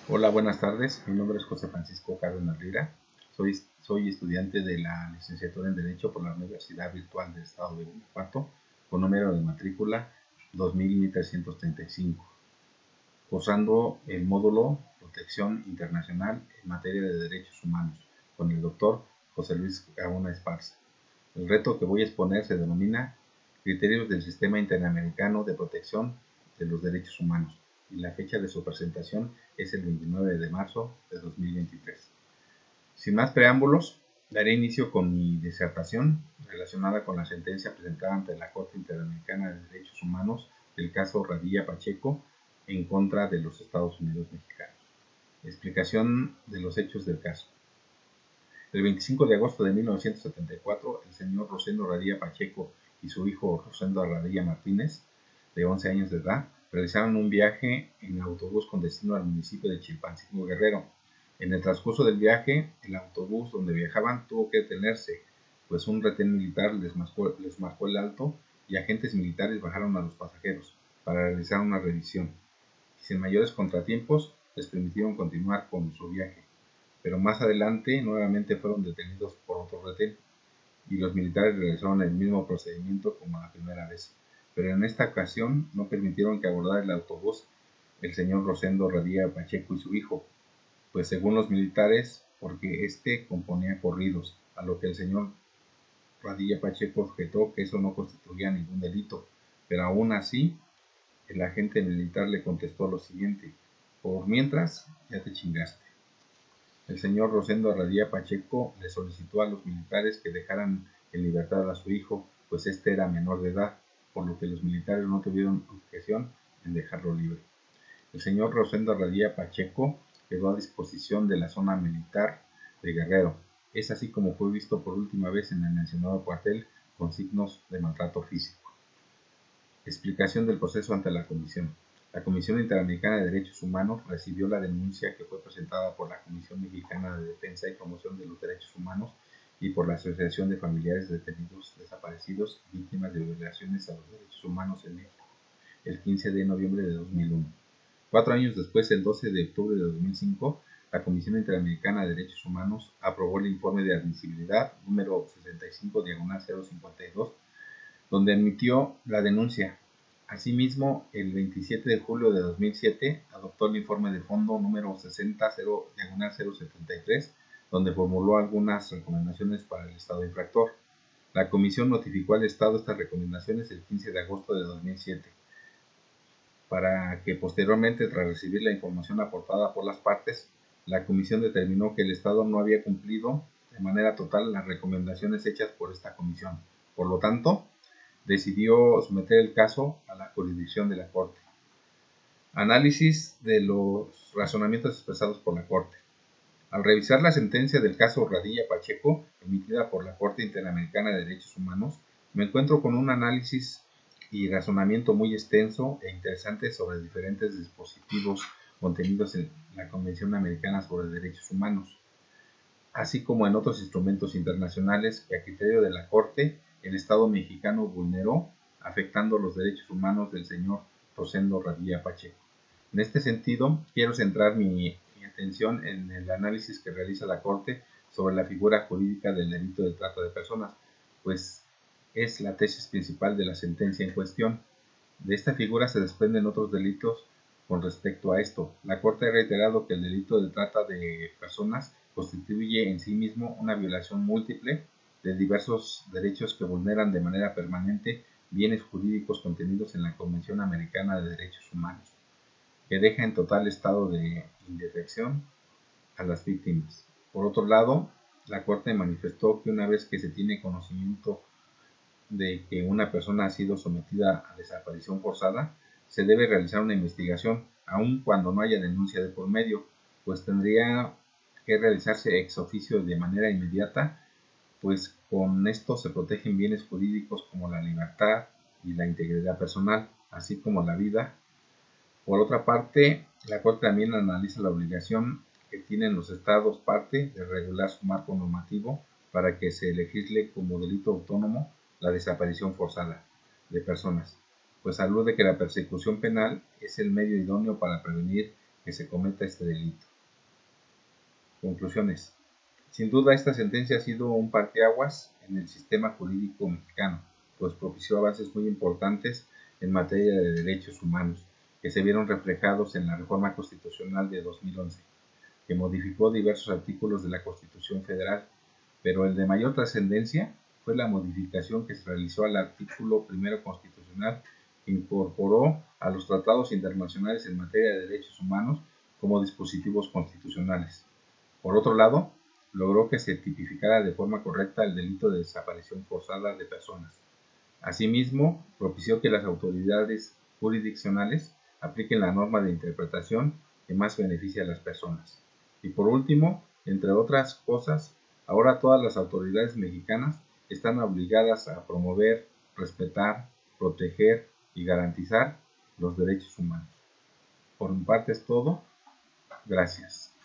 Hola, buenas tardes. Mi nombre es José Francisco Cárdenas Lira. Soy estudiante de la licenciatura en Derecho por la Universidad Virtual del Estado de Guanajuato, con número de matrícula 2335, cursando el módulo Protección Internacional en materia de derechos humanos, con el doctor José Luis Gaona Esparza. El reto que voy a exponer se denomina Criterios del Sistema Interamericano de Protección de los Derechos Humanos, y la fecha de su presentación es el 29 de marzo de 2023. Sin más preámbulos, daré inicio con mi disertación relacionada con la sentencia presentada ante la Corte Interamericana de Derechos Humanos del caso Radilla Pacheco en contra de los Estados Unidos mexicanos. Explicación de los hechos del caso. El 25 de agosto de 1974, el señor Rosendo Radilla Pacheco y su hijo Rosendo Radilla Martínez, de 11 años de edad, realizaron un viaje en autobús con destino al municipio de Chilpancingo, Guerrero. En el transcurso del viaje, el autobús donde viajaban tuvo que detenerse, pues un retén militar les marcó el alto y agentes militares bajaron a los pasajeros para realizar una revisión. Sin mayores contratiempos, les permitieron continuar con su viaje, pero más adelante nuevamente fueron detenidos por otro retén y los militares realizaron el mismo procedimiento como la primera vez, pero en esta ocasión no permitieron que abordara el autobús el señor Rosendo Radilla Pacheco y su hijo, pues según los militares, porque este componía corridos, a lo que el señor Radilla Pacheco objetó que eso no constituía ningún delito, pero aún así el agente militar le contestó lo siguiente: por mientras ya te chingaste. El señor Rosendo Radilla Pacheco le solicitó a los militares que dejaran en libertad a su hijo, pues este era menor de edad, por lo que los militares no tuvieron objeción en dejarlo libre. El señor Rosendo Radilla Pacheco quedó a disposición de la zona militar de Guerrero. Es así como fue visto por última vez en el mencionado cuartel con signos de maltrato físico. Explicación del proceso ante la Comisión. La Comisión Interamericana de Derechos Humanos recibió la denuncia que fue presentada por la Comisión Mexicana de Defensa y Promoción de los Derechos Humanos y por la Asociación de Familiares de Detenidos Desaparecidos y Víctimas de Violaciones a los Derechos Humanos en México, el 15 de noviembre de 2001. 4 años después, el 12 de octubre de 2005, la Comisión Interamericana de Derechos Humanos aprobó el informe de admisibilidad número 65/052, donde admitió la denuncia. Asimismo, el 27 de julio de 2007 adoptó el informe de fondo número 60/073, donde formuló algunas recomendaciones para el Estado infractor. La Comisión notificó al Estado estas recomendaciones el 15 de agosto de 2007, para que posteriormente, tras recibir la información aportada por las partes, la Comisión determinó que el Estado no había cumplido de manera total las recomendaciones hechas por esta Comisión. Por lo tanto, decidió someter el caso a la jurisdicción de la Corte. Análisis de los razonamientos expresados por la Corte. Al revisar la sentencia del caso Radilla Pacheco, emitida por la Corte Interamericana de Derechos Humanos, me encuentro con un análisis y razonamiento muy extenso e interesante sobre diferentes dispositivos contenidos en la Convención Americana sobre Derechos Humanos, así como en otros instrumentos internacionales que a criterio de la Corte el Estado mexicano vulneró, afectando los derechos humanos del señor Rosendo Radilla Pacheco. En este sentido, quiero centrar mi atención en el análisis que realiza la Corte sobre la figura jurídica del delito de trata de personas, pues es la tesis principal de la sentencia en cuestión. De esta figura se desprenden otros delitos con respecto a esto. La Corte ha reiterado que el delito de trata de personas constituye en sí mismo una violación múltiple de diversos derechos que vulneran de manera permanente bienes jurídicos contenidos en la Convención Americana de Derechos Humanos, que deja en total estado de indefensión a las víctimas. Por otro lado, la Corte manifestó que una vez que se tiene conocimiento de que una persona ha sido sometida a desaparición forzada, se debe realizar una investigación, aun cuando no haya denuncia de por medio, pues tendría que realizarse ex oficio de manera inmediata, pues con esto se protegen bienes jurídicos como la libertad y la integridad personal, así como la vida. Por otra parte, la Corte también analiza la obligación que tienen los estados parte de regular su marco normativo para que se legisle como delito autónomo la desaparición forzada de personas, pues alude que la persecución penal es el medio idóneo para prevenir que se cometa este delito. Conclusiones. Sin duda, esta sentencia ha sido un parteaguas en el sistema jurídico mexicano, pues propició avances muy importantes en materia de derechos humanos, que se vieron reflejados en la Reforma Constitucional de 2011, que modificó diversos artículos de la Constitución Federal, pero el de mayor trascendencia fue la modificación que se realizó al artículo primero constitucional, que incorporó a los tratados internacionales en materia de derechos humanos como dispositivos constitucionales. Por otro lado, logró que se tipificara de forma correcta el delito de desaparición forzada de personas. Asimismo, propició que las autoridades jurisdiccionales apliquen la norma de interpretación que más beneficia a las personas. Y por último, entre otras cosas, ahora todas las autoridades mexicanas están obligadas a promover, respetar, proteger y garantizar los derechos humanos. Por mi parte es todo. Gracias.